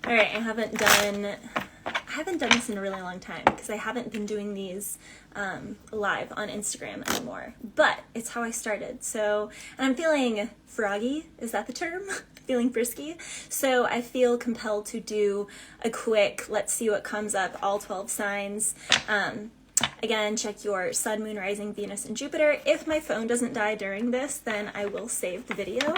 All right, I haven't done this in a really long time because I haven't been doing these live on Instagram anymore, but it's how I started. So, and I'm feeling froggy, is that the term? Feeling frisky. So I feel compelled to do a quick, let's see what comes up, all 12 signs. Again, check your sun, moon, rising, Venus, and Jupiter. If my phone doesn't die during this, then I will save the video.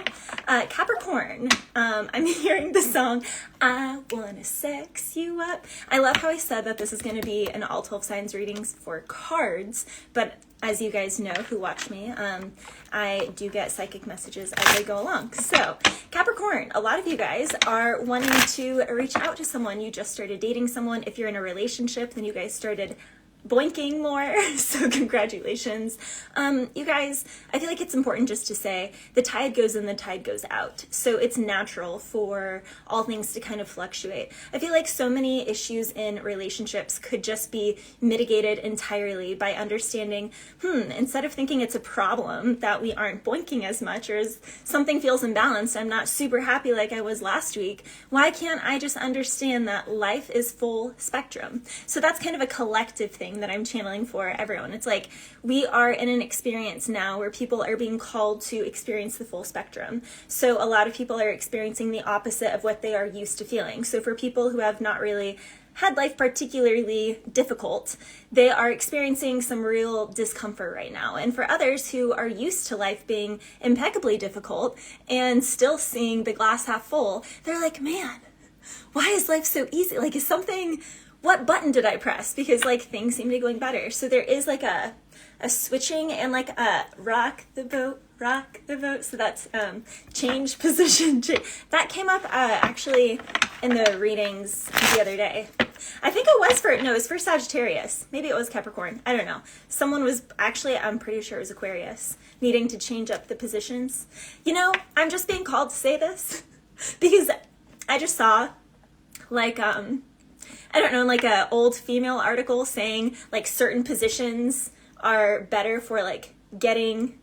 Capricorn, I'm hearing the song, I Wanna Sex You Up. I love how I said that this is going to be an all 12 signs readings for cards, but as you guys know who watch me, I do get psychic messages as I go along. So, Capricorn, a lot of you guys are wanting to reach out to someone. You just started dating someone. If you're in a relationship, then you guys started boinking more, so congratulations. You guys, I feel like it's important just to say the tide goes in, the tide goes out. So it's natural for all things to kind of fluctuate. I feel like so many issues in relationships could just be mitigated entirely by understanding, instead of thinking it's a problem that we aren't boinking as much, or as something feels imbalanced, I'm not super happy like I was last week, why can't I just understand that life is full spectrum? So that's kind of a collective thing that I'm channeling for everyone. It's like we are in an experience now where people are being called to experience the full spectrum. So a lot of people are experiencing the opposite of what they are used to feeling. So for people who have not really had life particularly difficult, they are experiencing some real discomfort right now. And for others who are used to life being impeccably difficult and still seeing the glass half full, they're like, man, why is life so easy? Like, is something, what button did I press? Because like things seem to be going better. So there is like a switching and like a rock the boat. So that's change position. That came up actually in the readings the other day. I think it was for Sagittarius. Maybe it was Capricorn. I don't know. Someone was actually, I'm pretty sure it was Aquarius, needing to change up the positions. You know, I'm just being called to say this because I just saw like, I don't know, like a old female article saying like certain positions are better for like getting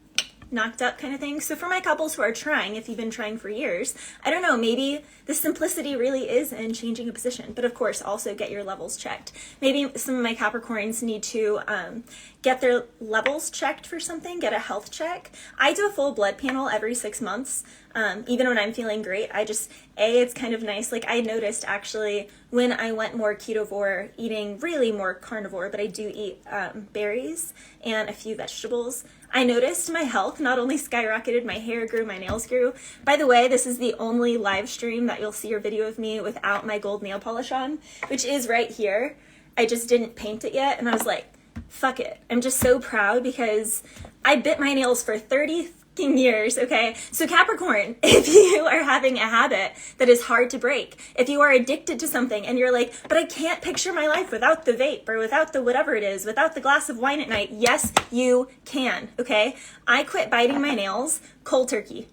knocked up kind of thing. So for my couples who are trying, if you've been trying for years, I don't know, maybe the simplicity really is in changing a position. But of course, also get your levels checked. Maybe some of my Capricorns need to get their levels checked for something, get a health check. I do a full blood panel every 6 months. Even when I'm feeling great, it's kind of nice. Like I noticed actually when I went more ketovore, eating really more carnivore, but I do eat berries and a few vegetables, I noticed my health not only skyrocketed, my hair grew, my nails grew. By the way, this is the only live stream that you'll see your video of me without my gold nail polish on, which is right here. I just didn't paint it yet, and I was like, fuck it. I'm just so proud because I bit my nails for 30 years, okay? So Capricorn, if you are having a habit that is hard to break, if you are addicted to something and you're like, but I can't picture my life without the vape or without the whatever it is, without the glass of wine at night, yes, you can, okay? I quit biting my nails cold turkey.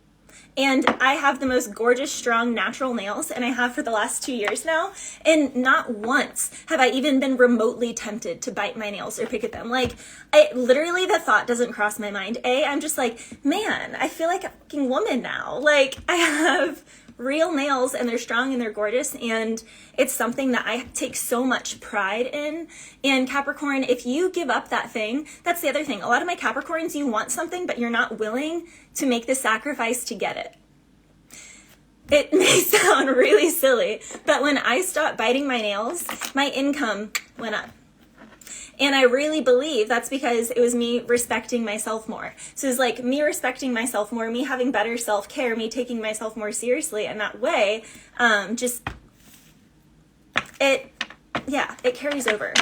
And I have the most gorgeous, strong, natural nails, and I have for the last 2 years now. And not once have I even been remotely tempted to bite my nails or pick at them. Like, literally the thought doesn't cross my mind. I'm just like, man, I feel like a fucking woman now. Like, I have real nails, and they're strong and they're gorgeous, and it's something that I take so much pride in. And Capricorn, if you give up that thing, that's the other thing. A lot of my Capricorns, you want something, but you're not willing to make the sacrifice to get it. It may sound really silly, but when I stopped biting my nails, my income went up. And I really believe that's because it was me respecting myself more. So it's like me respecting myself more, me having better self-care, me taking myself more seriously. And that way, it carries over.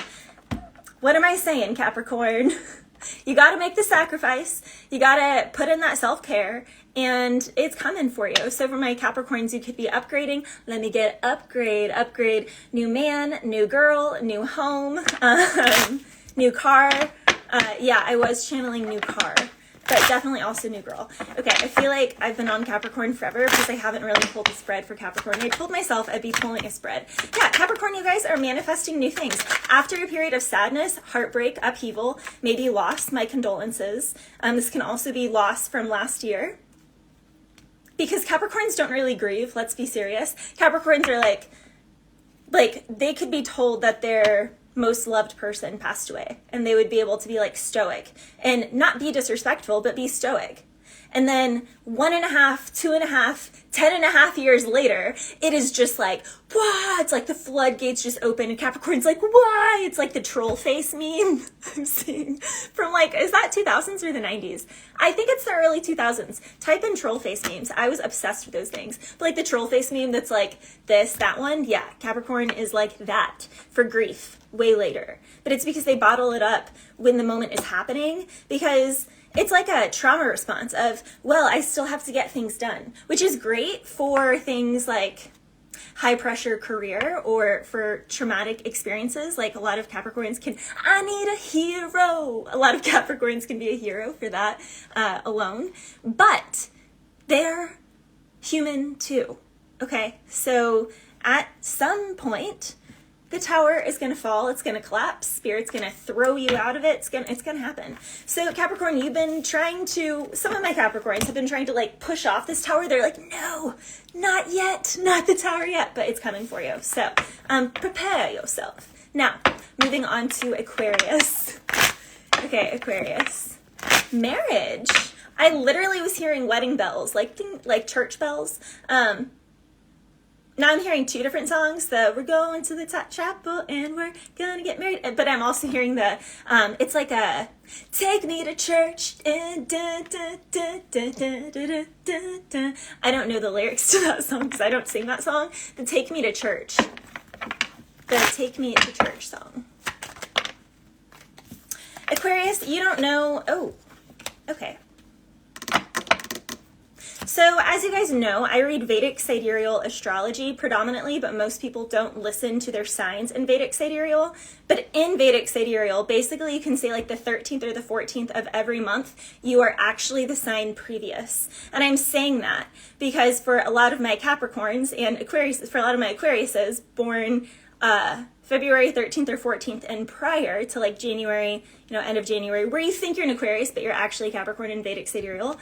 What am I saying, Capricorn? You got to make the sacrifice. You got to put in that self-care, and it's coming for you. So for my Capricorns, you could be upgrading. Let me get upgrade, new man, new girl, new home, new car. I was channeling new car, but definitely also new girl. Okay, I feel like I've been on Capricorn forever because I haven't really pulled a spread for Capricorn. I told myself I'd be pulling a spread. Yeah, Capricorn, you guys are manifesting new things. After a period of sadness, heartbreak, upheaval, maybe loss, my condolences. This can also be loss from last year. Because Capricorns don't really grieve, let's be serious. Capricorns are like, like, they could be told that their most loved person passed away, and they would be able to be like stoic and not be disrespectful, but be stoic. And then 1.5, 2.5, 10.5 years later, it is just like, wow, it's like the floodgates just open and Capricorn's like, why? It's like the troll face meme I'm seeing from like, is that 2000s or the 90s? I think it's the early 2000s. Type in troll face memes. I was obsessed with those things. But like the troll face meme that's like this, that one, yeah, Capricorn is like that for grief way later. But it's because they bottle it up when the moment is happening, because it's like a trauma response of, well, I still have to get things done, which is great for things like high pressure career or for traumatic experiences. Like a lot of Capricorns can, I need a hero. A lot of Capricorns can be a hero for that alone, but they're human too. Okay. So at some point, the tower is going to fall. It's going to collapse. Spirit's going to throw you out of it. It's going to happen. So Capricorn, you've been trying to, some of my Capricorns have been trying to like push off this tower. They're like, no, not yet, not the tower yet, but it's coming for you. So prepare yourself. Now, moving on to Aquarius. Okay, Aquarius. Marriage. I literally was hearing wedding bells, like church bells. Now I'm hearing two different songs. We're going to the chapel and we're gonna get married. But I'm also hearing the, it's like a, take me to church. And I don't know the lyrics to that song because I don't sing that song. The take me to church. The take me to church song. Aquarius, you don't know, oh, okay. So as you guys know, I read Vedic sidereal astrology predominantly, but most people don't listen to their signs in Vedic sidereal. But in Vedic sidereal, basically you can say like the 13th or the 14th of every month, you are actually the sign previous. And I'm saying that because for a lot of my Capricorns and Aquarius, for a lot of my Aquariuses born February 13th or 14th and prior to like January, end of January, where you think you're an Aquarius, but you're actually Capricorn in Vedic sidereal,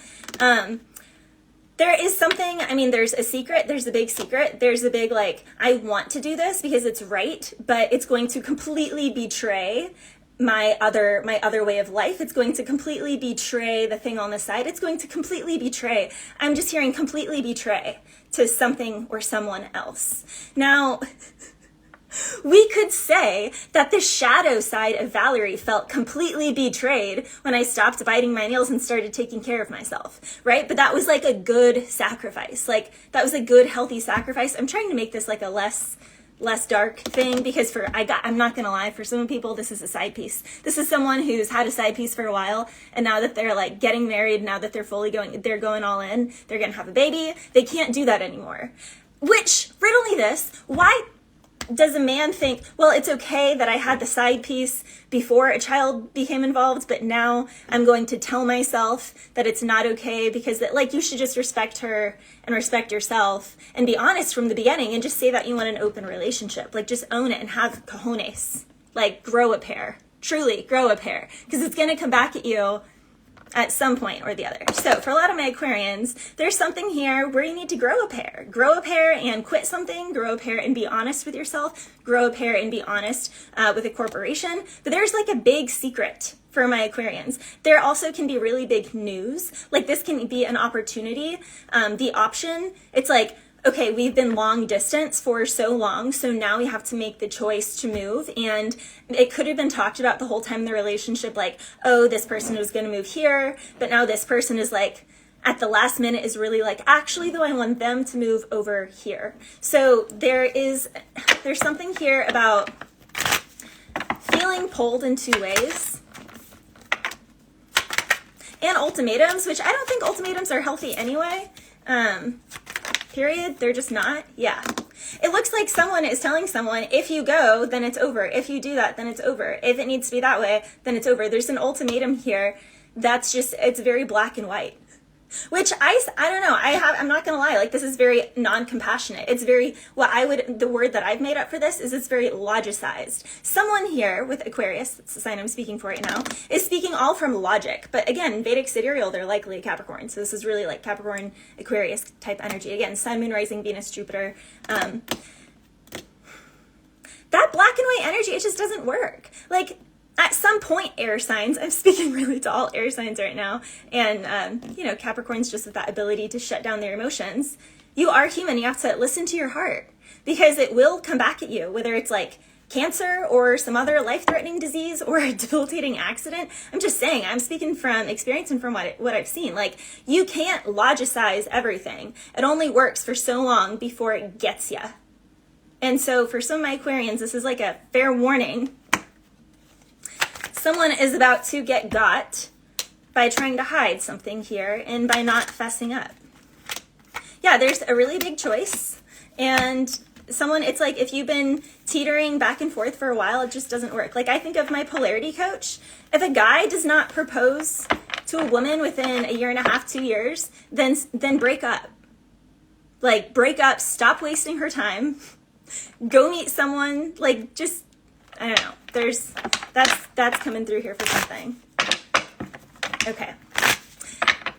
there is something, there's a secret, there's a big secret, there's a big, like, I want to do this because it's right, but it's going to completely betray my other way of life. It's going to completely betray the thing on the side. It's going to completely betray. I'm just hearing completely betray to something or someone else. Now, we could say that the shadow side of Valerie felt completely betrayed when I stopped biting my nails and started taking care of myself, right? But that was like a good sacrifice. Like that was a good, healthy sacrifice. I'm trying to make this like a less dark thing because I'm not going to lie, for some people, this is a side piece. This is someone who's had a side piece for a while. And now that they're like getting married, now that they're going all in, they're going to have a baby. They can't do that anymore. Which, riddle me this, why does a man think, well, it's okay that I had the side piece before a child became involved, but now I'm going to tell myself that it's not okay because that, like, you should just respect her and respect yourself and be honest from the beginning and just say that you want an open relationship. Like, just own it and have cojones. Like, grow a pair. Truly, grow a pair. Because it's going to come back at you at some point or the other. So for a lot of my Aquarians, there's something here where you need to grow a pair. Grow a pair and quit something. Grow a pair and be honest with yourself. Grow a pair and be honest with a corporation. But there's like a big secret for my Aquarians. There also can be really big news. Like this can be an opportunity. The option, it's like, okay, we've been long distance for so long, so now we have to make the choice to move. And it could have been talked about the whole time in the relationship, like, oh, this person was going to move here, but now this person is like, at the last minute is really like, actually, though, I want them to move over here. So there's something here about feeling pulled in two ways. And ultimatums, which I don't think ultimatums are healthy anyway. Period. They're just not. Yeah. It looks like someone is telling someone, if you go, then it's over. If you do that, then it's over. If it needs to be that way, then it's over. There's an ultimatum here that's just, it's very black and white. Which I don't know. I'm not going to lie. Like, this is very non-compassionate. It's very, the word that I've made up for this is it's very logicized. Someone here with Aquarius, that's the sign I'm speaking for right now, is speaking all from logic. But again, in Vedic sidereal, they're likely a Capricorn. So this is really like Capricorn, Aquarius type energy. Again, Sun, Moon, Rising, Venus, Jupiter. that black and white energy, it just doesn't work. Like, at some point, air signs, I'm speaking really to all air signs right now, and, you know, Capricorn's just with that ability to shut down their emotions. You are human. You have to listen to your heart, because it will come back at you, whether it's like cancer or some other life-threatening disease or a debilitating accident. I'm just saying, I'm speaking from experience and from what I've seen. Like, you can't logicize everything. It only works for so long before it gets you. And so for some of my Aquarians, this is like a fair warning. Someone is about to get got by trying to hide something here and by not fessing up. Yeah, there's a really big choice, and someone, it's like if you've been teetering back and forth for a while, it just doesn't work. Like, I think of my polarity coach. If a guy does not propose to a woman within a year and a half, 2 years, then break up. Like, break up, stop wasting her time, go meet someone, like, just, I don't know. That's coming through here for something. Okay.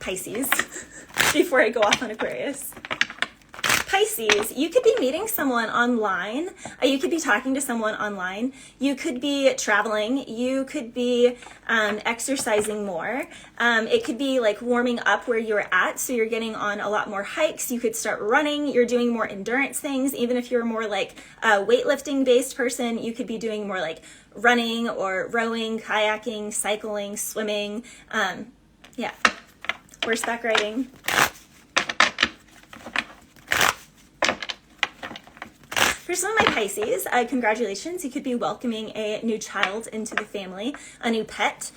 Pisces, before I go off on Aquarius. Pisces, you could be meeting someone online. You could be talking to someone online. You could be traveling. You could be exercising more. It could be like warming up where you're at, so you're getting on a lot more hikes. You could start running. You're doing more endurance things. Even if you're more like a weightlifting based person, you could be doing more like running or rowing, kayaking, cycling, swimming. Yeah, horseback riding. For some of my Pisces, congratulations. You could be welcoming a new child into the family, a new pet.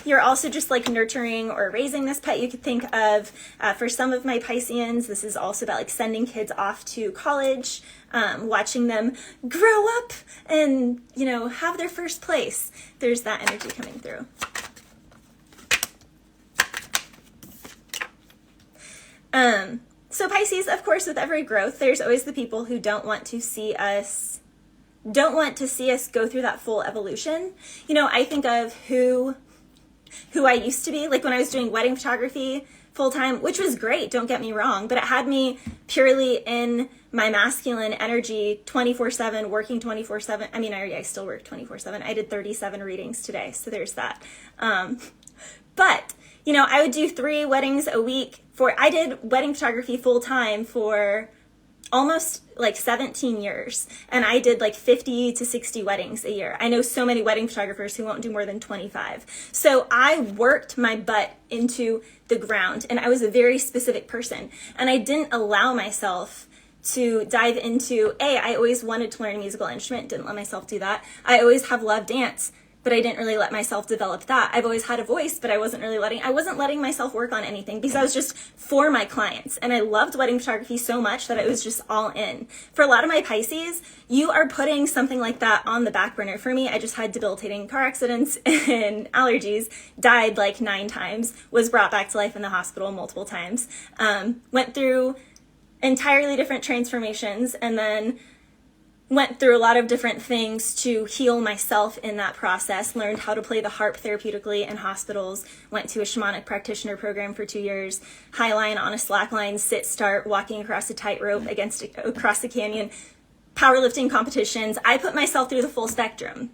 You're also just like nurturing or raising this pet. You could think of, for some of my Pisceans, this is also about like sending kids off to college, watching them grow up and, you know, have their first place. There's that energy coming through. So Pisces, of course, with every growth, there's always the people who don't want to see us go through that full evolution. You know, I think of who I used to be, like when I was doing wedding photography full time, which was great, don't get me wrong, but it had me purely in my masculine energy 24/7, working 24/7. I mean, I still work 24/7. I did 37 readings today, so there's that. But you know, I would do 3 weddings a week I did wedding photography full time for almost like 17 years. And I did like 50 to 60 weddings a year. I know so many wedding photographers who won't do more than 25. So I worked my butt into the ground, and I was a very specific person. And I didn't allow myself to dive into, I always wanted to learn a musical instrument, didn't let myself do that. I always have loved dance, but I didn't really let myself develop that. I've always had a voice, but I wasn't letting myself work on anything because I was just for my clients. And I loved wedding photography so much that it was just all in. For a lot of my Pisces, you are putting something like that on the back burner. For me, I just had debilitating car accidents and allergies, died like 9 times, was brought back to life in the hospital multiple times, went through entirely different transformations, and then went through a lot of different things to heal myself in that process, learned how to play the harp therapeutically in hospitals, went to a shamanic practitioner program for 2 years, high line on a slack line, sit, start, walking across a tightrope across a canyon, powerlifting competitions. I put myself through the full spectrum.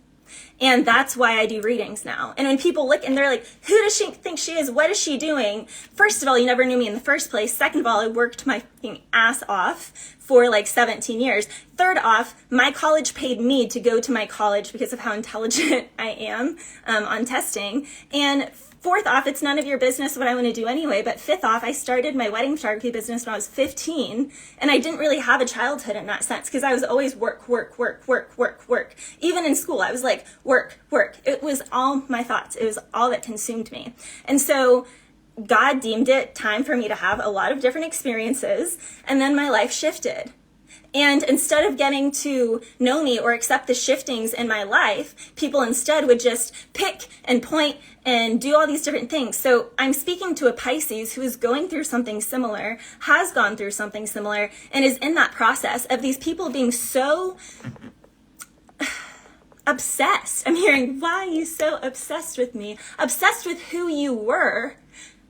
And that's why I do readings now. And when people look and they're like, who does she think she is? What is she doing? First of all, you never knew me in the first place. Second of all, I worked my fucking ass off for like 17 years. Third off, my college paid me to go to my college because of how intelligent I am on testing. And fourth off, it's none of your business what I want to do anyway. But fifth off, I started my wedding photography business when I was 15, and I didn't really have a childhood in that sense because I was always work. Even in school, I was like, work. It was all my thoughts. It was all that consumed me. And so God deemed it time for me to have a lot of different experiences, and then my life shifted. And instead of getting to know me or accept the shiftings in my life, people instead would just pick and point and do all these different things. So I'm speaking to a Pisces who is going through something similar, has gone through something similar, and is in that process of these people being so obsessed. I'm hearing, why are you so obsessed with me? Obsessed with who you were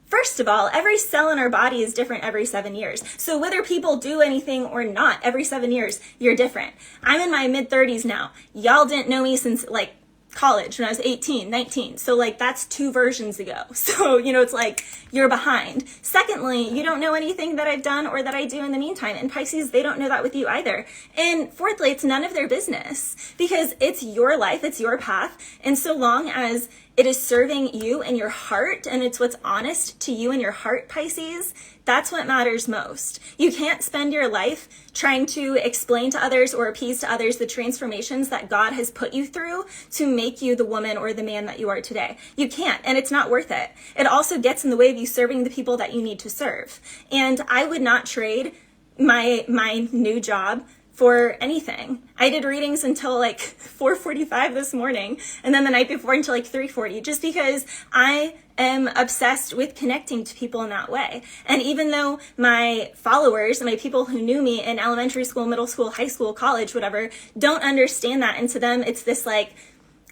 First of all, every cell in our body is different every 7 years. So whether people do anything or not, every 7 years, you're different. I'm in my mid-30s now. Y'all didn't know me since like college when I was 18, 19. So like that's 2 versions ago. So, you know, it's like you're behind. Secondly, you don't know anything that I've done or that I do in the meantime. And Pisces, they don't know that with you either. And fourthly, it's none of their business because it's your life, it's your path. And so long as it is serving you and your heart, and it's what's honest to you and your heart, Pisces, that's what matters most. You can't spend your life trying to explain to others or appease to others the transformations that God has put you through to make you the woman or the man that you are today. You can't, and it's not worth it. It also gets in the way of you serving the people that you need to serve. And I would not trade my new job for anything. I did readings until like 4:45 this morning, and then the night before until like 3:40, just because I am obsessed with connecting to people in that way. And even though my followers and my people who knew me in elementary school, middle school, high school, college, whatever, don't understand that, and to them it's this like,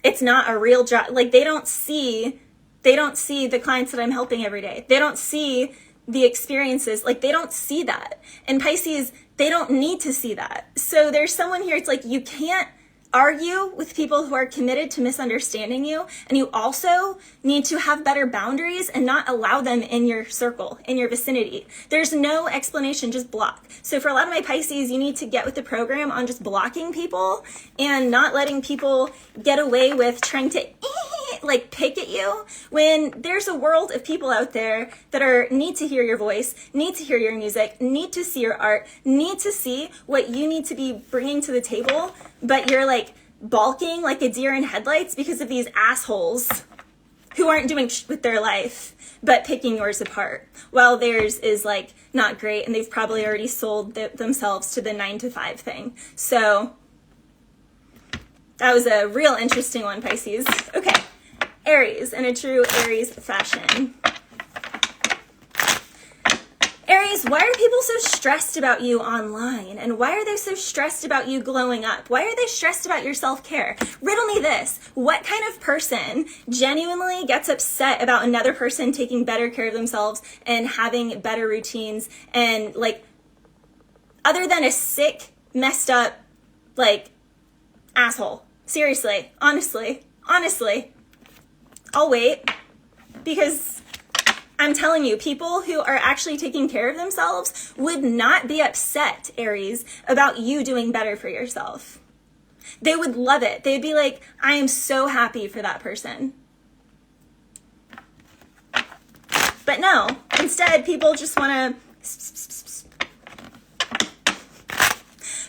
it's not a real job. Like they don't see the clients that I'm helping every day. They don't see the experiences, like they don't see that. And Pisces, they don't need to see that. So there's someone here, it's like you can't argue with people who are committed to misunderstanding you, and you also need to have better boundaries and not allow them in your circle, in your vicinity. There's no explanation, just block. So for a lot of my Pisces, you need to get with the program on just blocking people and not letting people get away with trying to like pick at you when there's a world of people out there that need to hear your voice, need to hear your music, need to see your art, need to see what you need to be bringing to the table, but you're like balking like a deer in headlights because of these assholes who aren't doing with their life but picking yours apart, while theirs is like not great and they've probably already sold themselves to the 9-to-5 thing. So that was a real interesting one, Pisces. Okay, Aries, in a true Aries fashion. Aries, why are people so stressed about you online? And why are they so stressed about you glowing up? Why are they stressed about your self-care? Riddle me this. What kind of person genuinely gets upset about another person taking better care of themselves and having better routines and like, other than a sick, messed up, like, asshole? Seriously, honestly, I'll wait, because I'm telling you, people who are actually taking care of themselves would not be upset, Aries, about you doing better for yourself. They would love it. They'd be like, I am so happy for that person. But no, instead, people just want to...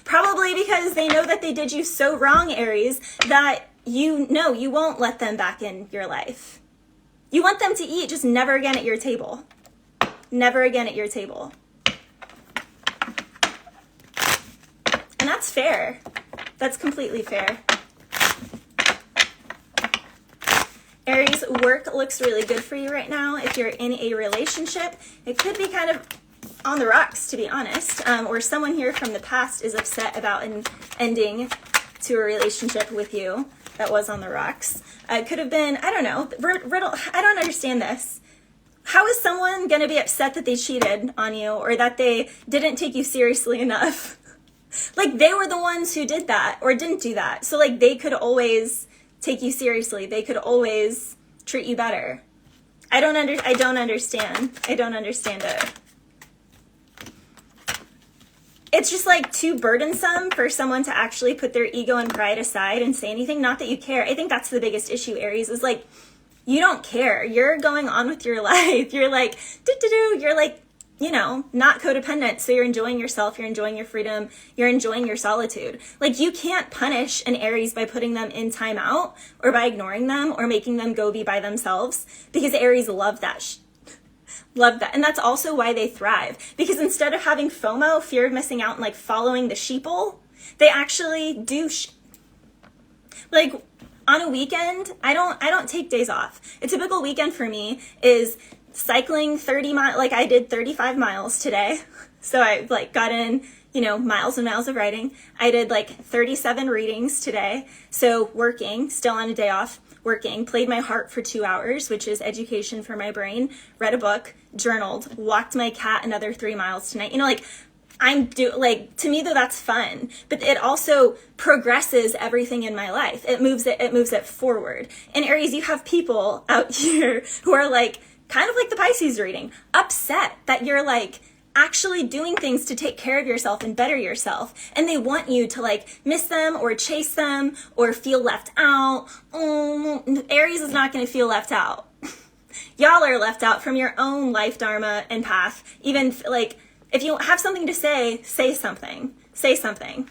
Probably because they know that they did you so wrong, Aries, that you know you won't let them back in your life. You want them to eat, just never again at your table. Never again at your table. And that's fair. That's completely fair. Aries, work looks really good for you right now. If you're in a relationship, it could be kind of on the rocks, to be honest. Or someone here from the past is upset about an ending to a relationship with you that was on the rocks. It could have been, I don't know, riddle. I don't understand this. How is someone going to be upset that they cheated on you or that they didn't take you seriously enough? Like, they were the ones who did that or didn't do that. So, like, they could always take you seriously. They could always treat you better. I don't understand it. It's just like too burdensome for someone to actually put their ego and pride aside and say anything. Not that you care. I think that's the biggest issue, Aries, is like, you don't care. You're going on with your life. You're like, you're like, you know, not codependent. So you're enjoying yourself. You're enjoying your freedom. You're enjoying your solitude. Like, you can't punish an Aries by putting them in timeout or by ignoring them or making them go be by themselves, because Aries love that Love that. And that's also why they thrive, because instead of having FOMO, fear of missing out, and like following the sheeple, they actually do like on a weekend. I don't take days off. A typical weekend for me is cycling 30 miles. Like, I did 35 miles today. So I like got in, you know, miles and miles of writing. I did like 37 readings today. So working, still on a day off, working, played my heart for 2 hours, which is education for my brain, read a book, journaled, walked my cat another 3 miles tonight. You know, like, to me though, that's fun, but it also progresses everything in my life. It moves it forward. In Aries, you have people out here who are like, kind of like the Pisces reading, upset that you're like actually doing things to take care of yourself and better yourself. And they want you to like miss them or chase them or feel left out. Aries is not going to feel left out. Y'all are left out from your own life dharma and path. Even like, if you have something to say, say something. Say something.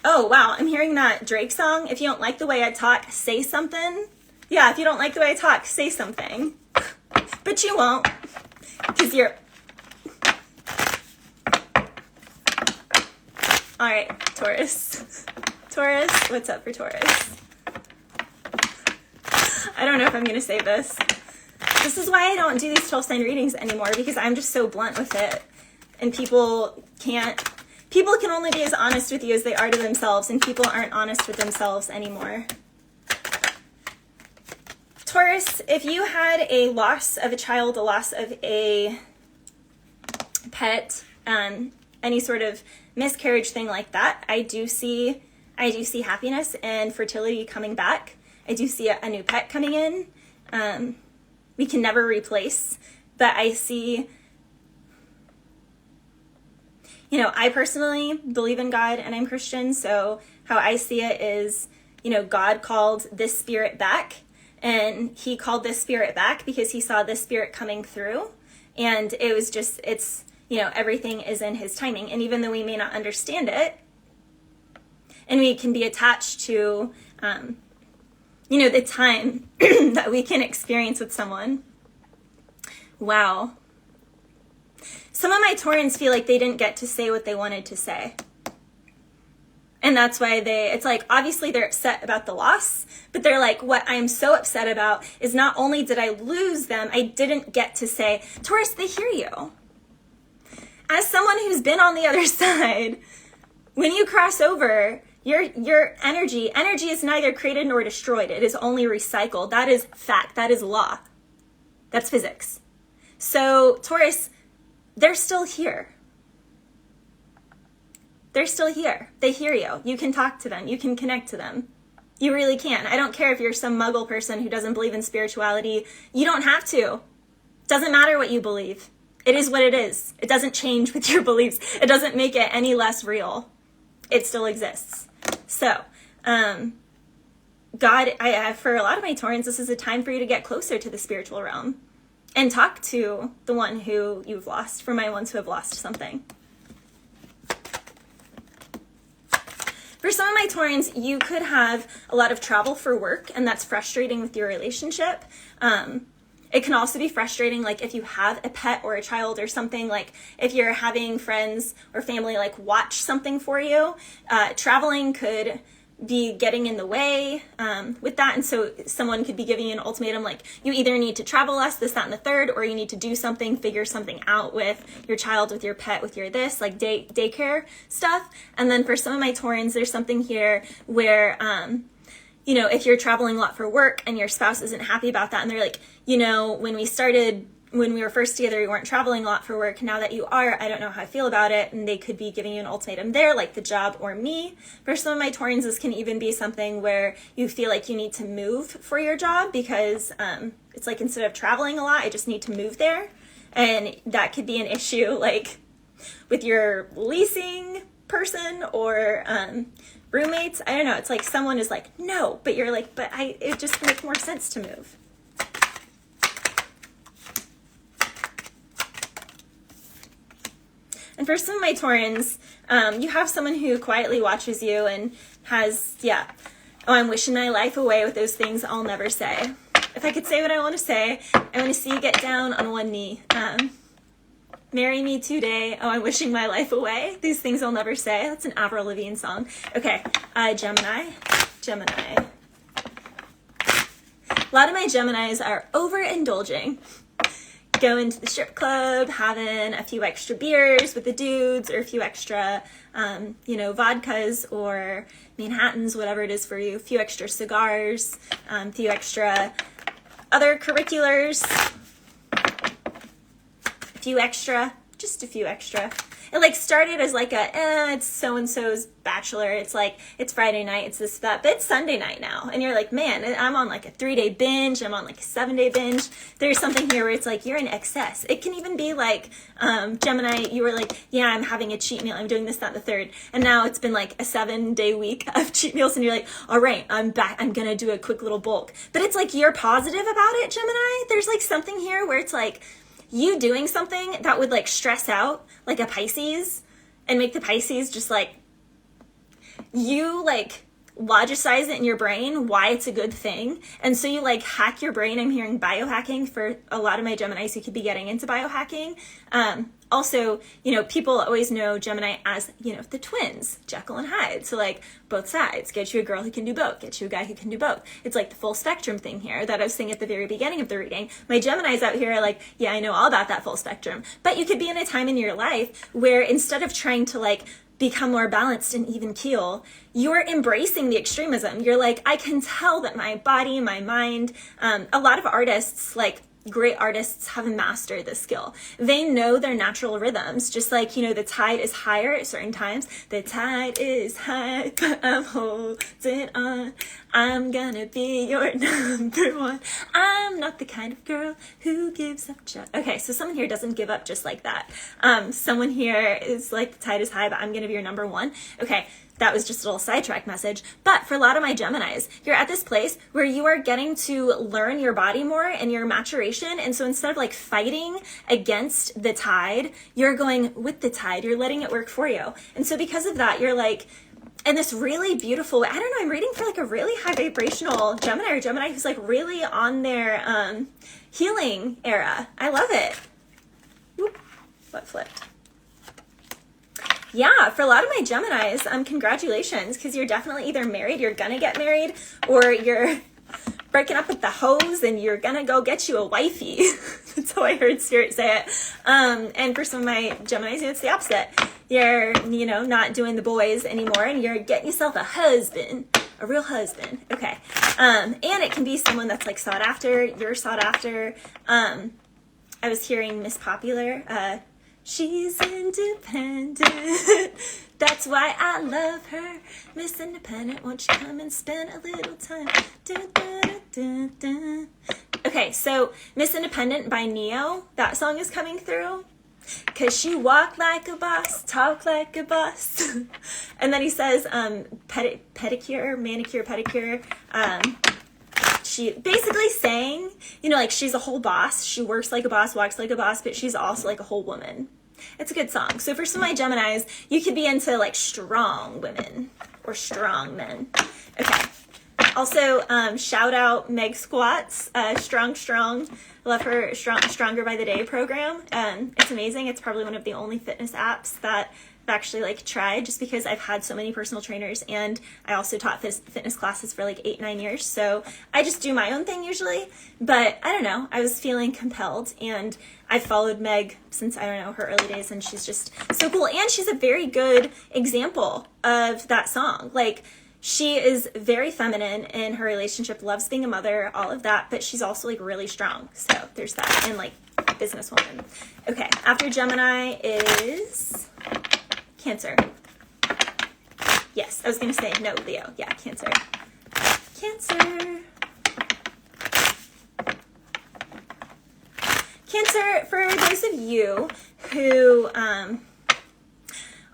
Oh, wow, I'm hearing that Drake song. If you don't like the way I talk, say something. Yeah, if you don't like the way I talk, say something. But you won't, because you're... All right, Taurus. Taurus, what's up for Taurus? I don't know if I'm going to say this. This is why I don't do these 12-sign readings anymore, because I'm just so blunt with it. And people can only be as honest with you as they are to themselves, and people aren't honest with themselves anymore. Taurus, if you had a loss of a child, a loss of a pet, any sort of miscarriage thing like that, I do see happiness and fertility coming back. I do see a new pet coming in. We can never replace, but I see... You know, I personally believe in God and I'm Christian, so how I see it is, you know, God called this spirit back, and he called this spirit back because he saw this spirit coming through, and it was just, it's, you know, everything is in his timing. And even though we may not understand it, and we can be attached to, you know, the time that we can experience with someone. Wow. Some of my Taurans feel like they didn't get to say what they wanted to say. And that's why it's like, obviously they're upset about the loss, but they're like, what I'm so upset about is not only did I lose them, I didn't get to say. Taurus, they hear you. As someone who's been on the other side, when you cross over, your energy is neither created nor destroyed. It is only recycled. That is fact. That is law. That's physics. So Taurus, they're still here. They're still here. They hear you. You can talk to them. You can connect to them. You really can. I don't care if you're some muggle person who doesn't believe in spirituality. You don't have to. Doesn't matter what you believe. It is what it is. It doesn't change with your beliefs. It doesn't make it any less real. It still exists. So, God, for a lot of my Taurans, this is a time for you to get closer to the spiritual realm and talk to the one who you've lost, for my ones who have lost something. For some of my Taurans, you could have a lot of travel for work, and that's frustrating with your relationship. It can also be frustrating, like if you have a pet or a child or something, like if you're having friends or family like watch something for you, traveling could be getting in the way with that. And so someone could be giving you an ultimatum, like you either need to travel less, this, that, and the third, or you need to do something, figure something out with your child, with your pet, with your this, like daycare stuff. And then for some of my Taurans, there's something here where, you know, if you're traveling a lot for work and your spouse isn't happy about that, and they're like, you know, when we were first together, you weren't traveling a lot for work. Now that you are, I don't know how I feel about it. And they could be giving you an ultimatum there, like the job or me. For some of my Taurans, this can even be something where you feel like you need to move for your job because it's like instead of traveling a lot, I just need to move there. And that could be an issue like with your leasing person or roommates. I don't know. It's like someone is like, no, but you're like, but it just makes more sense to move. And for some of my Taurans, you have someone who quietly watches you and has, oh, I'm wishing my life away with those things I'll never say. If I could say what I want to say, I want to see you get down on one knee. Marry me today. Oh, I'm wishing my life away. These things I'll never say. That's an Avril Lavigne song. Okay, Gemini. A lot of my Geminis are overindulging. Going to the strip club, having a few extra beers with the dudes, or a few extra, vodkas or Manhattans, whatever it is for you, a few extra cigars, a few extra other curriculars. few extra, just a few extra. It like started as like it's so-and-so's bachelor. It's like, it's Friday night, it's this, that, but it's Sunday night now. And you're like, man, I'm on like a 3-day binge. I'm on like a 7-day binge. There's something here where it's like, you're in excess. It can even be like, Gemini, you were like, yeah, I'm having a cheat meal. I'm doing this, that, the third. And now it's been like a 7-day week of cheat meals. And you're like, all right, I'm back. I'm going to do a quick little bulk. But it's like, you're positive about it, Gemini. There's like something here where it's like, you doing something that would like stress out like a Pisces and make the Pisces just like, you like logicize it in your brain why it's a good thing. And so you like hack your brain. I'm hearing biohacking for a lot of my Geminis who could be getting into biohacking. Also, you know, people always know Gemini as, you know, the twins, Jekyll and Hyde. So like both sides, get you a girl who can do both, get you a guy who can do both. It's like the full spectrum thing here that I was saying at the very beginning of the reading. My Geminis out here are like, yeah, I know all about that full spectrum. But you could be in a time in your life where instead of trying to like become more balanced and even keel, you're embracing the extremism. You're like, I can tell that my body, my mind, a lot of artists, like great artists, have mastered this skill. They know their natural rhythms, just like, you know, the tide is higher at certain times. The tide is high, but I'm holding on. I'm gonna be your number one. I'm not the kind of girl who gives up just... Okay, so someone here doesn't give up just like that. Someone here is like, the tide is high, but I'm gonna be your number one. Okay, that was just a little sidetrack message. But for a lot of my Geminis, you're at this place where you are getting to learn your body more and your maturation. And so instead of like fighting against the tide, you're going with the tide. You're letting it work for you. And so because of that, you're like, in this really beautiful way, I don't know, I'm reading for like a really high vibrational Gemini or Gemini who's like really on their healing era. I love it. Whoop, what flipped? Yeah, for a lot of my Geminis, congratulations, because you're definitely either married, you're gonna get married, or you're breaking up with the hoes and you're gonna go get you a wifey. That's how I heard Spirit say it. And for some of my Geminis, it's the opposite. You're, you know, not doing the boys anymore and you're getting yourself a husband, a real husband. Okay. And it can be someone that's like sought after, you're sought after. I was hearing Miss Popular, she's independent. That's why I love her. Miss Independent, won't you come and spend a little time? Dun, dun, dun, dun. Okay, so Miss Independent by Neo, that song is coming through. Cause she walk like a boss, talk like a boss. And then he says, pedicure, manicure, pedicure. She basically saying, you know, like she's a whole boss. She works like a boss, walks like a boss, but she's also like a whole woman. It's a good song. So for some of my Geminis, you could be into like strong women or strong men. Okay. Also, shout out Meg Squats, Strong. I love her Stronger by the Day program. It's amazing. It's probably one of the only fitness apps that I've actually like tried, just because I've had so many personal trainers, and I also taught fitness classes for like 8-9 years. So I just do my own thing usually, but I don't know, I was feeling compelled, and I've followed Meg since, I don't know, her early days, and she's just so cool. And she's a very good example of that song. Like, she is very feminine in her relationship, loves being a mother, all of that, but she's also like really strong. So there's that, and like businesswoman. Okay, after Gemini is Cancer. Yes, I was going to say no, Leo. Yeah, Cancer. Cancer. Cancer, for those of you who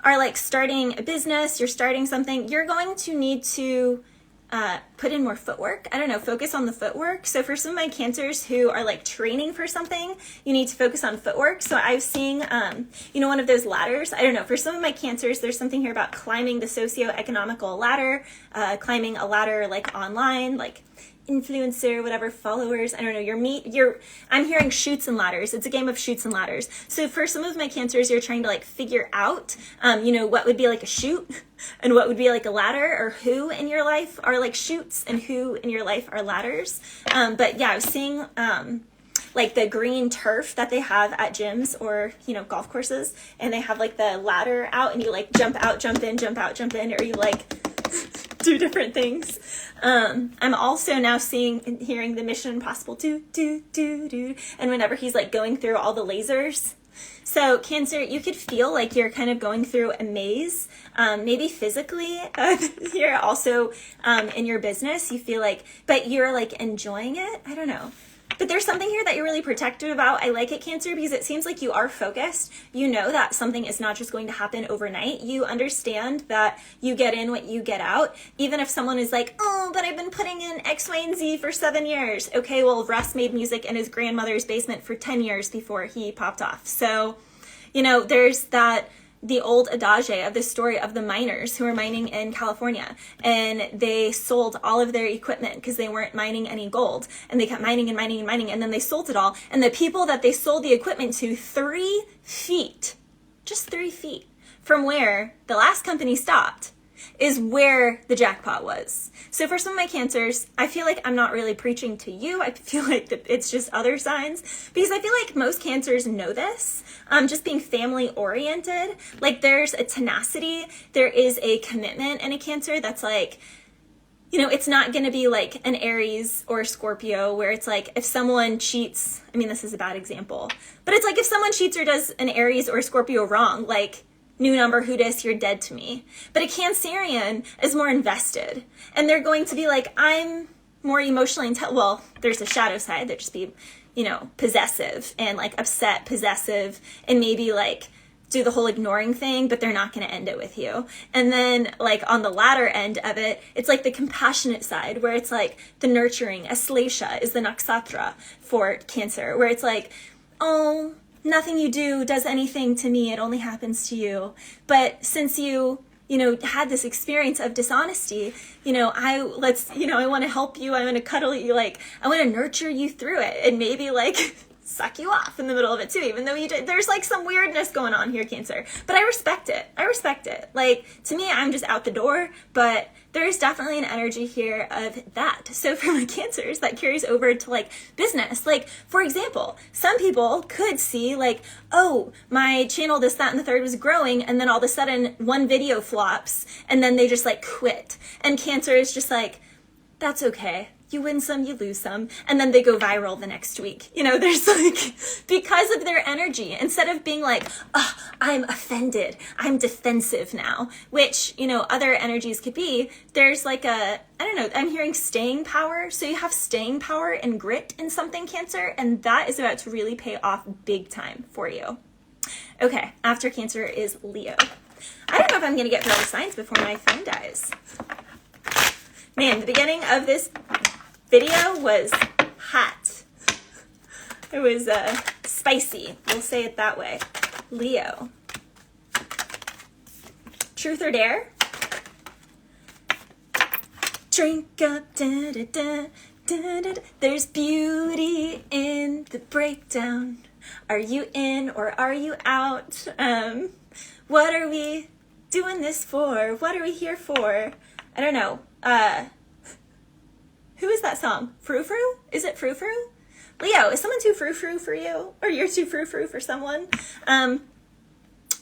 are like starting a business, you're starting something, you're going to need to put in more footwork. I don't know, focus on the footwork. So for some of my Cancers who are like training for something, you need to focus on footwork. So I was seeing, you know, one of those ladders. I don't know, for some of my Cancers, there's something here about climbing the socioeconomical ladder, climbing a ladder like online, like influencer, whatever, followers. I don't know, I'm hearing chutes and ladders. It's a game of chutes and ladders. So for some of my Cancers, you're trying to like figure out, you know, what would be like a chute and what would be like a ladder, or who in your life are like chutes and who in your life are ladders. But yeah, I was seeing, like the green turf that they have at gyms or, you know, golf courses, and they have like the ladder out and you like jump out, jump in, jump out, jump in, or you like do different things. I'm also now seeing and hearing the Mission Impossible do. And whenever he's like going through all the lasers, So Cancer, you could feel like you're kind of going through a maze, maybe physically here, also in your business. You feel like, but you're like enjoying it. I don't know. But there's something here that you're really protective about. I like it, Cancer, because it seems like you are focused. You know that something is not just going to happen overnight. You understand that you get in what you get out. Even if someone is like, oh, but I've been putting in X, Y, and Z for 7 years. Okay, well, Russ made music in his grandmother's basement for 10 years before he popped off. So, you know, there's that, the old adage of the story of the miners who were mining in California, and they sold all of their equipment because they weren't mining any gold, and they kept mining and mining and mining, and then they sold it all. And the people that they sold the equipment to, 3 feet, just 3 feet from where the last company stopped, is where the jackpot was. So for some of my Cancers, I feel like I'm not really preaching to you. I feel like it's just other signs, because I feel like most Cancers know this. Just being family oriented, like there's a tenacity, there is a commitment in a Cancer that's like, you know, it's not going to be like an Aries or a Scorpio where it's like if someone cheats, I mean, this is a bad example, but it's like if someone cheats or does an Aries or a Scorpio wrong, like, new number, who dis, you're dead to me. But a Cancerian is more invested, and they're going to be like, I'm more emotionally well, there's a shadow side. They'll just be, you know, possessive and like upset, possessive, and maybe like do the whole ignoring thing, but they're not going to end it with you. And then like on the latter end of it, it's like the compassionate side where it's like the nurturing. Aslesha is the nakshatra for Cancer, where it's like, oh, nothing you do does anything to me. It only happens to you. But since you know, had this experience of dishonesty, you know, I want to help you. I want to cuddle you. Like, I want to nurture you through it, and maybe like suck you off in the middle of it too, even though there's like some weirdness going on here, Cancer. But I respect it. Like, to me, I'm just out the door, but there's definitely an energy here of that. So for my Cancers, that carries over to like business. Like, for example, some people could see like, oh, my channel, this, that, and the third was growing, and then all of a sudden one video flops, and then they just like quit. And Cancer is just like, that's okay. You win some, you lose some, and then they go viral the next week. You know, there's like, because of their energy, instead of being like, oh, I'm offended, I'm defensive now, which, you know, other energies could be, there's like I don't know, I'm hearing staying power. So you have staying power and grit in something, Cancer, and that is about to really pay off big time for you. Okay, after Cancer is Leo. I don't know if I'm going to get through all the signs before my phone dies. Man, the beginning of this video was hot. It was spicy, we'll say it that way. Leo. Truth or dare? Drink up, da da da da da. There's beauty in the breakdown. Are you in or are you out? What are we doing this for? What are we here for? I don't know. Who is that song? Frou Frou? Is it Frou Frou? Leo, is someone too frou frou for you? Or you're too frou frou for someone? I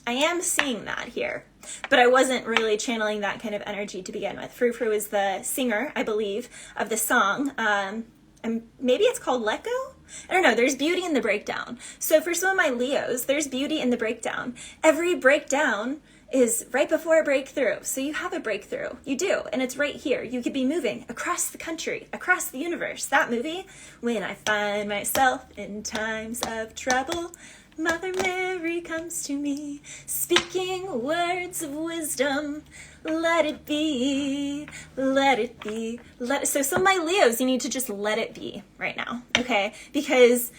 am seeing that here, but I wasn't really channeling that kind of energy to begin with. Frou Frou is the singer, I believe, of the song. And maybe it's called Let Go? I don't know. There's beauty in the breakdown. So for some of my Leos, there's beauty in the breakdown. Every breakdown is right before a breakthrough. So you have a breakthrough. You do. And it's right here. You could be moving across the country, across the universe. That movie, When I Find Myself in Times of Trouble, Mother Mary comes to me, speaking words of wisdom. Let it be, let it be, let it. So some of my Leos, you need to just let it be right now, okay? Because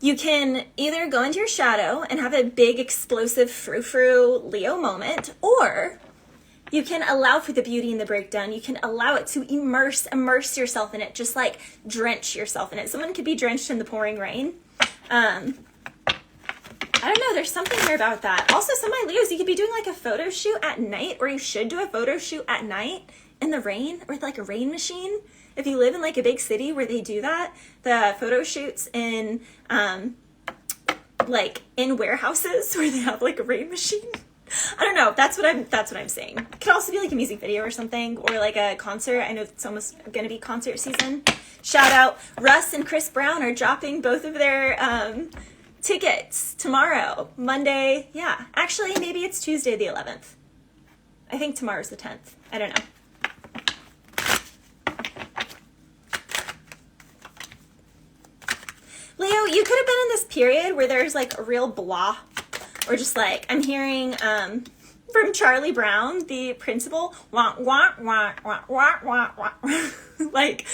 you can either go into your shadow and have a big, explosive, frou-frou Leo moment, or you can allow for the beauty in the breakdown. You can allow it to immerse yourself in it, just like drench yourself in it. Someone could be drenched in the pouring rain. I don't know, there's something here about that. Also, some of my Leos, you could be doing like a photo shoot at night, or you should do a photo shoot at night in the rain, or with like a rain machine. If you live in like a big city where they do that, the photo shoots in like in warehouses where they have like a rain machine. I don't know. That's what I'm saying. It could also be like a music video or something, or like a concert. I know it's almost going to be concert season. Shout out, Russ and Chris Brown are dropping both of their tickets tomorrow, Monday. Yeah, actually, maybe it's Tuesday the 11th. I think tomorrow's the 10th. I don't know. Leo, you could have been in this period where there's like a real blah, or just like, I'm hearing from Charlie Brown, the principal, wah, wah, wah, wah, wah, wah, wah. Like,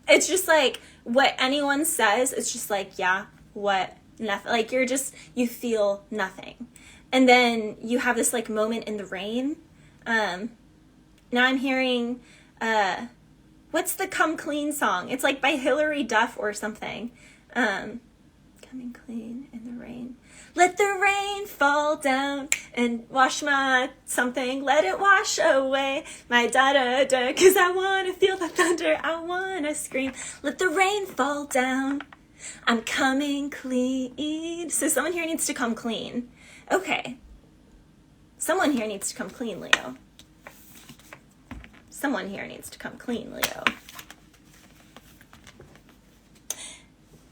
it's just like what anyone says, it's just like, yeah, what, nothing. Like you feel nothing. And then you have this like moment in the rain. Now I'm hearing, what's the Come Clean song? It's like by Hilary Duff or something. Coming clean in the rain. Let the rain fall down and wash my something. Let it wash away my da-da-da. Cause I want to feel the thunder. I want to scream. Let the rain fall down. I'm coming clean. So someone here needs to come clean. Okay. Someone here needs to come clean, Leo. Someone here needs to come clean, Leo.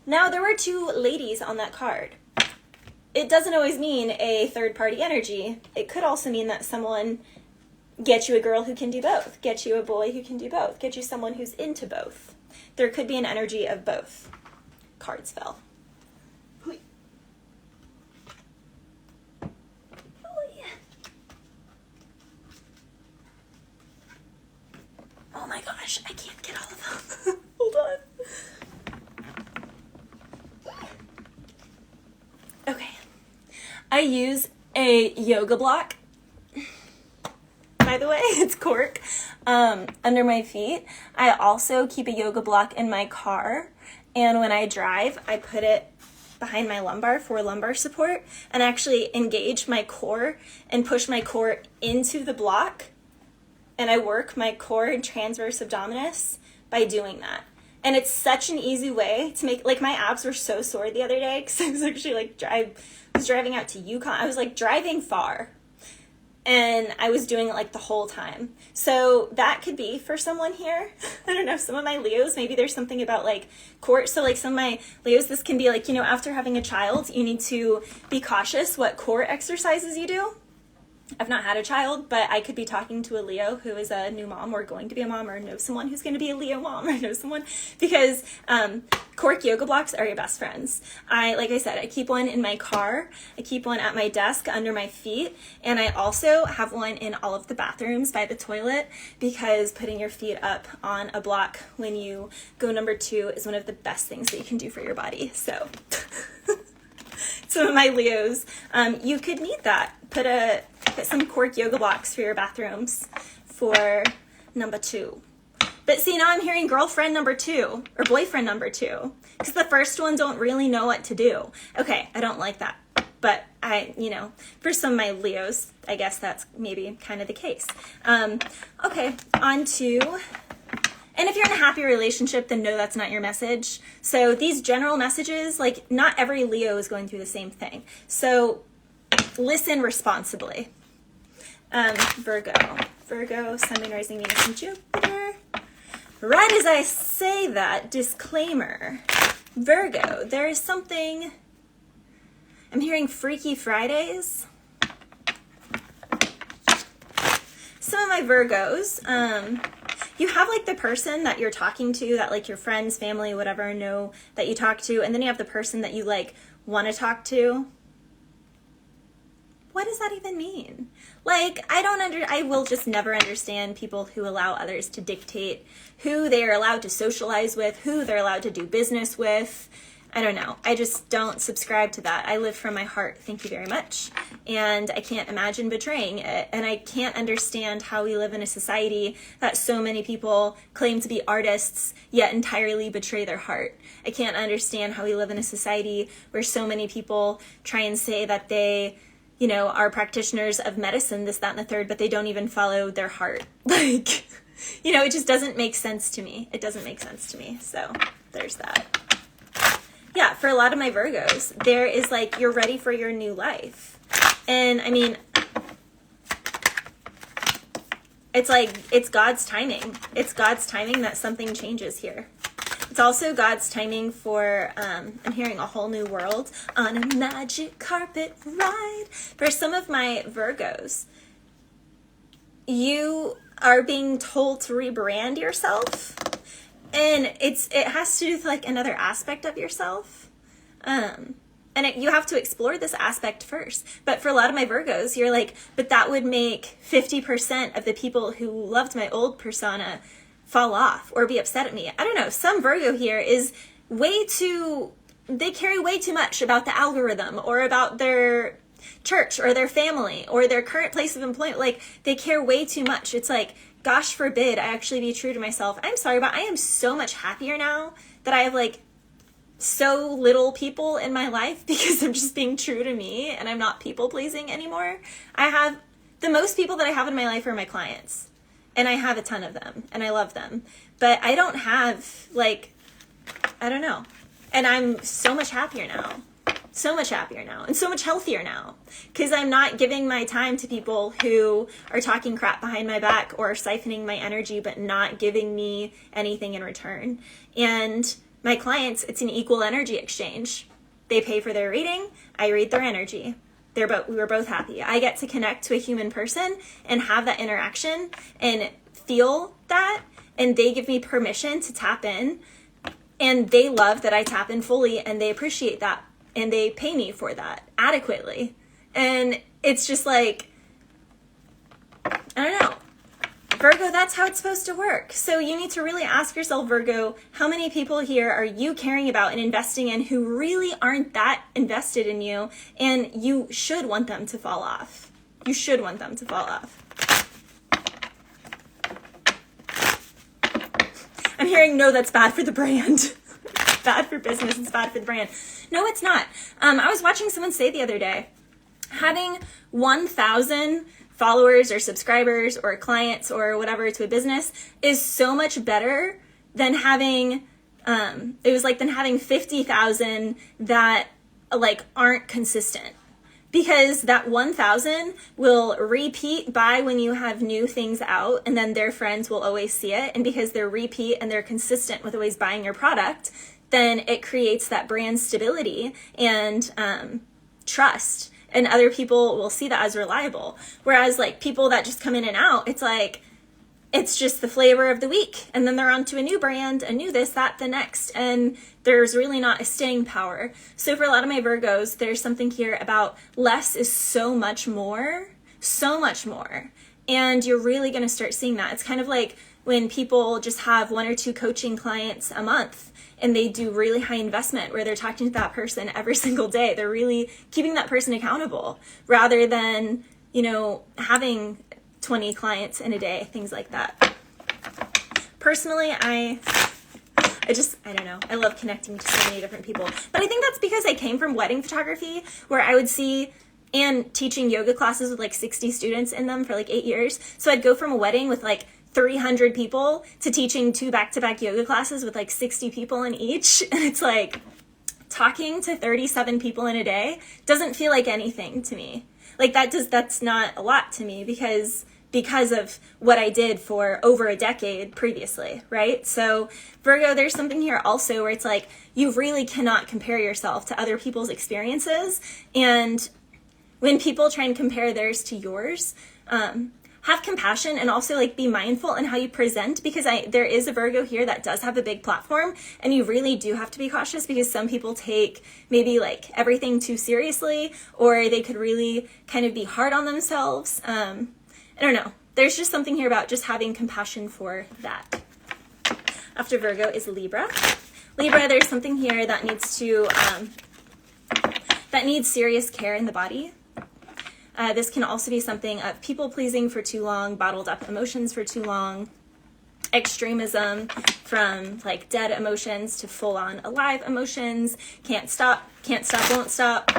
Now, there were two ladies on that card. It doesn't always mean a third-party energy. It could also mean that someone gets you a girl who can do both, get you a boy who can do both, get you someone who's into both. There could be an energy of both. Cards fell. Oh my gosh, I can't get all of them. Hold on. Okay. I use a yoga block. By the way, it's cork under my feet. I also keep a yoga block in my car. And when I drive, I put it behind my lumbar for lumbar support and actually engage my core and push my core into the block. And I work my core and transverse abdominis by doing that. And it's such an easy way to make, like, my abs were so sore the other day because I was actually like, I was driving out to Yukon. I was like driving far and I was doing it like the whole time. So that could be for someone here. I don't know, some of my Leos, maybe there's something about like core. So like some of my Leos, this can be like, you know, after having a child, you need to be cautious what core exercises you do. I've not had a child, but I could be talking to a Leo who is a new mom or going to be a mom or know someone who's going to be a Leo mom or know someone, because cork yoga blocks are your best friends. Like I said, I keep one in my car. I keep one at my desk under my feet. And I also have one in all of the bathrooms by the toilet because putting your feet up on a block when you go number 2 is one of the best things that you can do for your body. So some of my Leos, you could need that. Put some cork yoga blocks for your bathrooms for number 2. But see, now I'm hearing girlfriend number 2 or boyfriend number 2 because the first one don't really know what to do. Okay, I don't like that. But for some of my Leos, I guess that's maybe kind of the case. Okay, on to... And if you're in a happy relationship, then no, that's not your message. So these general messages, like not every Leo is going through the same thing. So listen responsibly. Virgo, Sun, Moon, Rising, Venus, and Jupiter. Right as I say that, disclaimer, Virgo, there is something, I'm hearing Freaky Fridays. Some of my Virgos, you have like the person that you're talking to that like your friends, family, whatever know that you talk to, and then you have the person that you like want to talk to. What does that even mean? Like, I will just never understand people who allow others to dictate who they are allowed to socialize with, who they're allowed to do business with. I don't know. I just don't subscribe to that. I live from my heart. Thank you very much. And I can't imagine betraying it. And I can't understand how we live in a society that so many people claim to be artists, yet entirely betray their heart. I can't understand how we live in a society where so many people try and say that they, are practitioners of medicine, this, that, and the third, but they don't even follow their heart. Like, it just doesn't make sense to me. It doesn't make sense to me. So there's that. Yeah, for a lot of my Virgos, there is like, you're ready for your new life. And I mean, it's like, it's God's timing. It's God's timing that something changes here. It's also God's timing for, I'm hearing a whole new world on a magic carpet ride. For some of my Virgos, you are being told to rebrand yourself. And it has to do with like another aspect of yourself. You have to explore this aspect first. But for a lot of my Virgos, you're like, but that would make 50% of the people who loved my old persona fall off or be upset at me. I don't know. Some Virgo here is they carry way too much about the algorithm or about their church or their family or their current place of employment. Like, they care way too much. It's like, gosh forbid I actually be true to myself. I'm sorry, but I am so much happier now that I have like so little people in my life because I'm just being true to me and I'm not people pleasing anymore. I have the most people that I have in my life are my clients, and I have a ton of them and I love them, but I don't have like, I don't know. And I'm so much happier now. So much happier now and so much healthier now because I'm not giving my time to people who are talking crap behind my back or siphoning my energy but not giving me anything in return. And my clients, it's an equal energy exchange. They pay for their reading, I read their energy. We were both happy. I get to connect to a human person and have that interaction and feel that, and they give me permission to tap in, and they love that I tap in fully, and they appreciate that, and they pay me for that adequately. And it's just like, I don't know. Virgo, that's how it's supposed to work. So you need to really ask yourself, Virgo, how many people here are you caring about and investing in who really aren't that invested in you, and you should want them to fall off. You should want them to fall off. I'm hearing, no, that's bad for the brand. Bad for business, it's bad for the brand. No, it's not. I was watching someone say the other day, having 1,000 followers or subscribers or clients or whatever to a business is so much better than having, than having 50,000 that like aren't consistent. Because that 1,000 will repeat buy when you have new things out, and then their friends will always see it. And because they're repeat and they're consistent with always buying your product, then it creates that brand stability and trust. And other people will see that as reliable. Whereas like people that just come in and out, it's like, it's just the flavor of the week. And then they're on to a new brand, a new this, that, the next. And there's really not a staying power. So for a lot of my Virgos, there's something here about less is so much more, so much more. And you're really going to start seeing that. It's kind of like when people just have 1 or 2 coaching clients a month, and they do really high investment where they're talking to that person every single day. They're really keeping that person accountable rather than, having 20 clients in a day, things like that. Personally, I don't know. I love connecting to so many different people. But I think that's because I came from wedding photography where I would see and teaching yoga classes with like 60 students in them for like 8 years. So I'd go from a wedding with like 300 people to teaching 2 back-to-back yoga classes with like 60 people in each. And it's like talking to 37 people in a day doesn't feel like anything to me. Like that's not a lot to me because of what I did for over a decade previously, right? So Virgo, there's something here also where it's like you really cannot compare yourself to other people's experiences. And when people try and compare theirs to yours, have compassion and also like be mindful in how you present, because there is a Virgo here that does have a big platform, and you really do have to be cautious because some people take maybe like everything too seriously, or they could really kind of be hard on themselves. I don't know. There's just something here about just having compassion for that. After Virgo is Libra. Libra, there's something here that needs to, that needs serious care in the body. This can also be something of people-pleasing for too long, bottled up emotions for too long, extremism from like dead emotions to full-on alive emotions, can't stop, won't stop.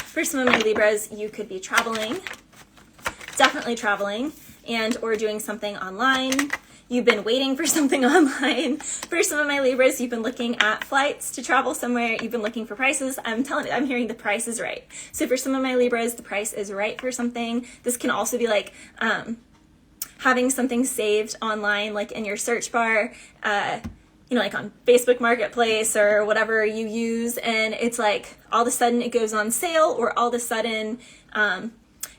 For some of my Libras, you could be traveling, definitely traveling, and or doing something online. You've been waiting for something online. For some of my Libras, you've been looking at flights to travel somewhere. You've been looking for prices. I'm hearing the price is right. So for some of my Libras, the price is right for something. This can also be like having something saved online, like in your search bar, you know, like on Facebook Marketplace or whatever you use, and it's like all of a sudden it goes on sale, or all of a sudden,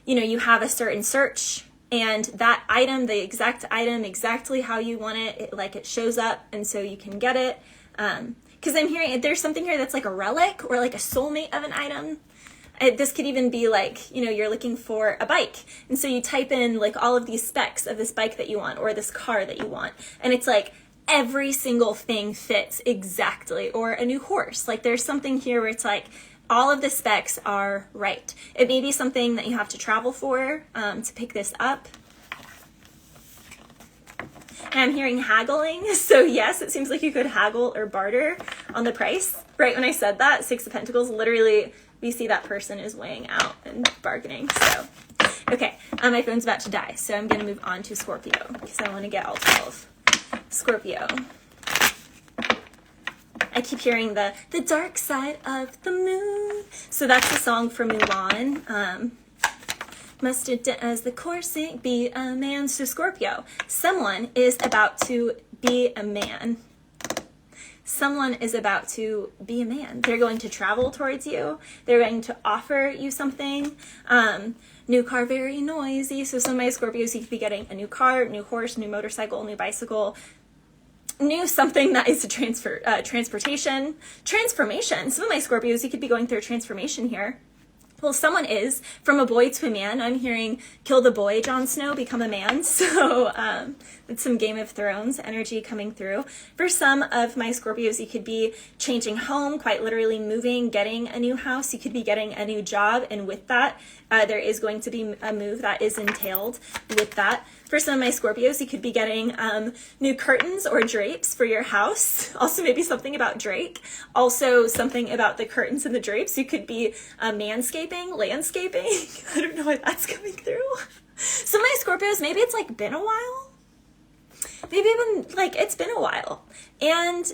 you know, you have a certain search and that item, the exact item, exactly how you want it, like it shows up, and so you can get it. Because I'm hearing there's something here that's like a relic or like a soulmate of an item. This could even be like, you know, you're looking for a bike, and so you type in like all of these specs of this bike that you want or this car that you want, and it's like every single thing fits exactly. Or a new horse, like there's something here where it's like all of the specs are right. It may be something that you have to travel for to pick this up. And I'm hearing haggling, so yes, it seems like you could haggle or barter on the price. Right when I said that, Six of Pentacles, literally we see that person is weighing out and bargaining. So, okay, my phone's about to die, so I'm going to move on to Scorpio because I want to get all 12. Scorpio. I keep hearing the dark side of the moon. So that's the song from Mulan. Must it as the coursing be a man? So Scorpio, someone is about to be a man. Someone is about to be a man. They're going to travel towards you. They're going to offer you something. New car, very noisy. So some of my Scorpios, you could be getting a new car, new horse, new motorcycle, new bicycle, new something that is a transformation. Some of my Scorpios, you could be going through a transformation here. Well, someone is. From a boy to a man. I'm hearing kill the boy, Jon Snow, become a man. So it's some Game of Thrones energy coming through. For some of my Scorpios, you could be changing home, quite literally moving, getting a new house. You could be getting a new job. And with that, there is going to be a move that is entailed with that. For some of my Scorpios, you could be getting new curtains or drapes for your house. Also maybe something about Drake. Also something about the curtains and the drapes. You could be manscaping, landscaping. I don't know why that's coming through. Some of my Scorpios, maybe it's like been a while. Maybe even like it's been a while. And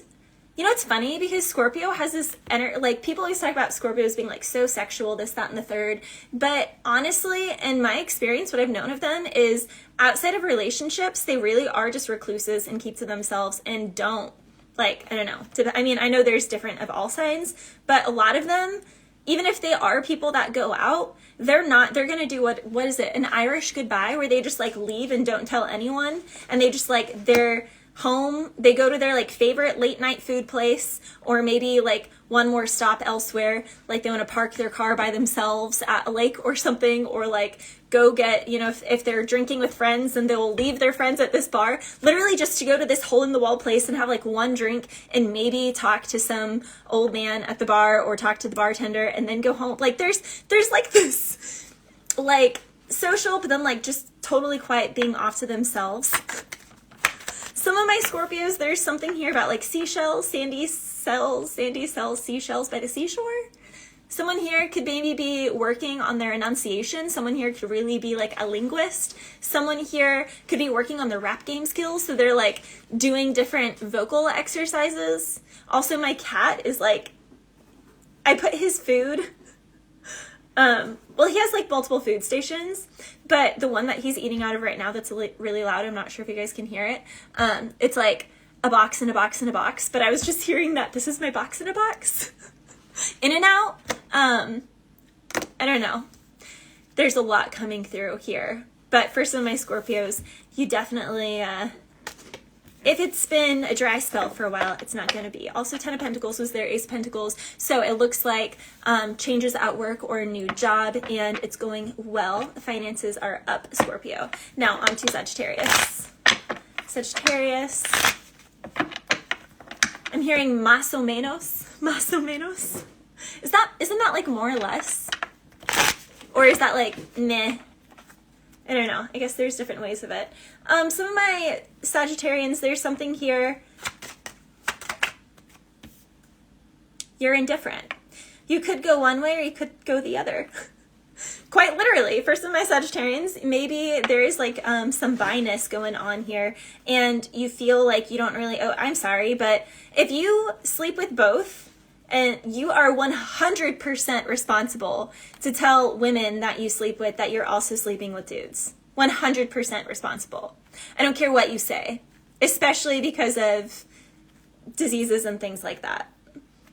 you know, it's funny because Scorpio has this like people always talk about Scorpios being like so sexual, this, that, and the third. But honestly, in my experience, what I've known of them is outside of relationships, they really are just recluses and keep to themselves and don't like, I don't know. I mean, I know there's different of all signs, but a lot of them, even if they are people that go out, they're going to do what is it? An Irish goodbye where they just like leave and don't tell anyone. And they just like, they're home, they go to their like favorite late night food place, or maybe like one more stop elsewhere, like they want to park their car by themselves at a lake or something, or like go get, you know, if they're drinking with friends, then they'll leave their friends at this bar, literally just to go to this hole in the wall place and have like one drink and maybe talk to some old man at the bar or talk to the bartender and then go home. Like there's like this like social, but then like just totally quiet, being off to themselves. Some of my Scorpios, there's something here about like seashells, sandy cells, seashells by the seashore. Someone here could maybe be working on their enunciation. Someone here could really be like a linguist. Someone here could be working on their rap game skills. So they're like doing different vocal exercises. Also, my cat is like, I put his food, well, he has like multiple food stations, but the one that he's eating out of right now that's really loud, I'm not sure if you guys can hear it. It's like a box and a box and a box, but I was just hearing that this is my box in a box. In and out. I don't know. There's a lot coming through here, but for some of my Scorpios, you definitely, if it's been a dry spell for a while, it's not going to be. Also, 10 of Pentacles was there, Ace of Pentacles. So it looks like changes at work or a new job, and it's going well. Finances are up, Scorpio. Now on to Sagittarius. Sagittarius. I'm hearing más o menos. Más o menos. Isn't that like more or less? Or is that like meh? I don't know. I guess there's different ways of it. Some of my Sagittarians, there's something here. You're indifferent. You could go one way or you could go the other. Quite literally, for some of my Sagittarians, maybe there is like some bi-ness going on here, and you feel like you don't really, oh, I'm sorry, but if you sleep with both, and you are 100% responsible to tell women that you sleep with that you're also sleeping with dudes. 100% responsible. I don't care what you say, especially because of diseases and things like that.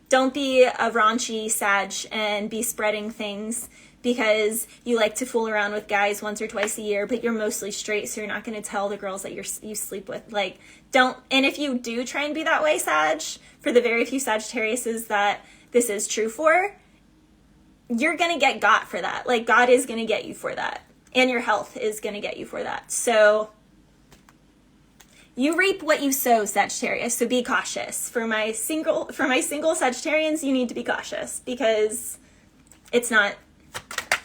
Don't be a raunchy Sag and be spreading things because you like to fool around with guys once or twice a year, but you're mostly straight, so you're not going to tell the girls that you sleep with. Like, don't. And if you do try and be that way, Sag, for the very few Sagittariuses that this is true for, you're going to get got for that. Like, God is going to get you for that. And your health is going to get you for that. So you reap what you sow, Sagittarius, so be cautious. For my single Sagittarians, you need to be cautious because it's not,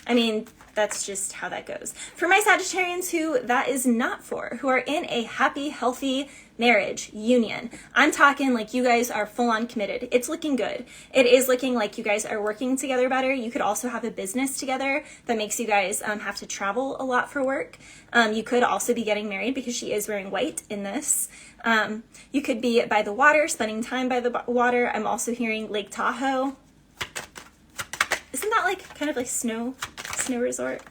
I mean, that's just how that goes. For my Sagittarians who that is not for, who are in a happy, healthy marriage, union, I'm talking like you guys are full on committed. It's looking good. It is looking like you guys are working together better. You could also have a business together that makes you guys have to travel a lot for work. You could also be getting married because she is wearing white in this. You could be by the water, spending time by the water. I'm also hearing Lake Tahoe. Isn't that like kind of like snow resort?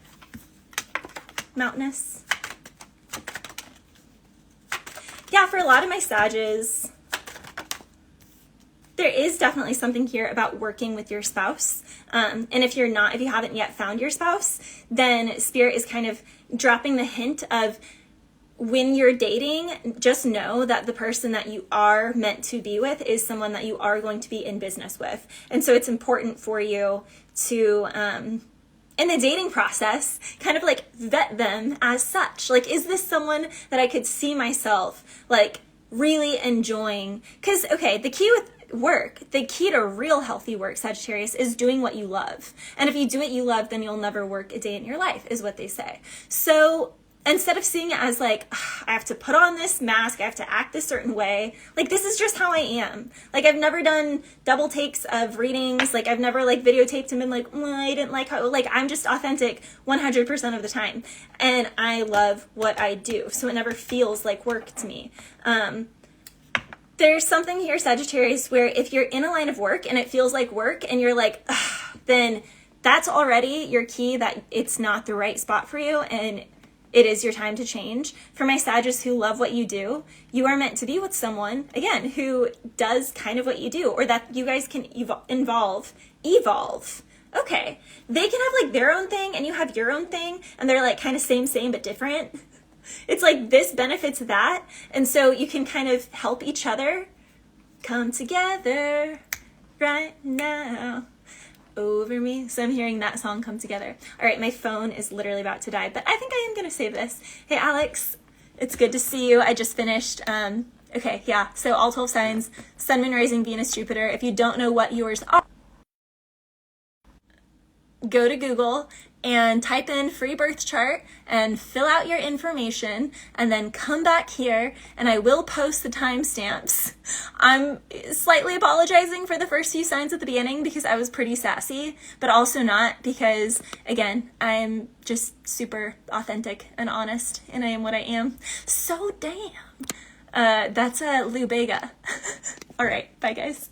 Mountainous. Yeah, for a lot of my Sages, there is definitely something here about working with your spouse. And if you haven't yet found your spouse, then Spirit is kind of dropping the hint of when you're dating, just know that the person that you are meant to be with is someone that you are going to be in business with. And so it's important for you to, in the dating process, kind of like vet them as such. Like, is this someone that I could see myself like really enjoying? Because, okay, the key with work, the key to real healthy work, Sagittarius, is doing what you love. And if you do what you love, then you'll never work a day in your life, is what they say. So instead of seeing it as like, I have to put on this mask, I have to act a certain way, like, this is just how I am. Like, I've never done double takes of readings. Like, I've never like videotaped and been like, I didn't like how, like, I'm just authentic 100% of the time. And I love what I do. So it never feels like work to me. There's something here, Sagittarius, where if you're in a line of work and it feels like work and you're like, then that's already your key that it's not the right spot for you and it is your time to change. For my Sagittarius who love what you do, you are meant to be with someone, again, who does kind of what you do, or that you guys can evolve. Okay, they can have like their own thing and you have your own thing, and they're like kind of same but different. It's like this benefits that, and so you can kind of help each other come together right now. Over me. So I'm hearing that song come together. All right, my phone is literally about to die, but I think I am going to save this. Hey, Alex, it's good to see you. I just finished. Okay, yeah. So all 12 signs, Sun, Moon, Rising, Venus, Jupiter. If you don't know what yours are, go to Google and type in free birth chart and fill out your information, and then come back here and I will post the timestamps. I'm slightly apologizing for the first few signs at the beginning because I was pretty sassy, but also not, because again, I'm just super authentic and honest and I am what I am. So damn. That's Lou Bega. All right, bye guys.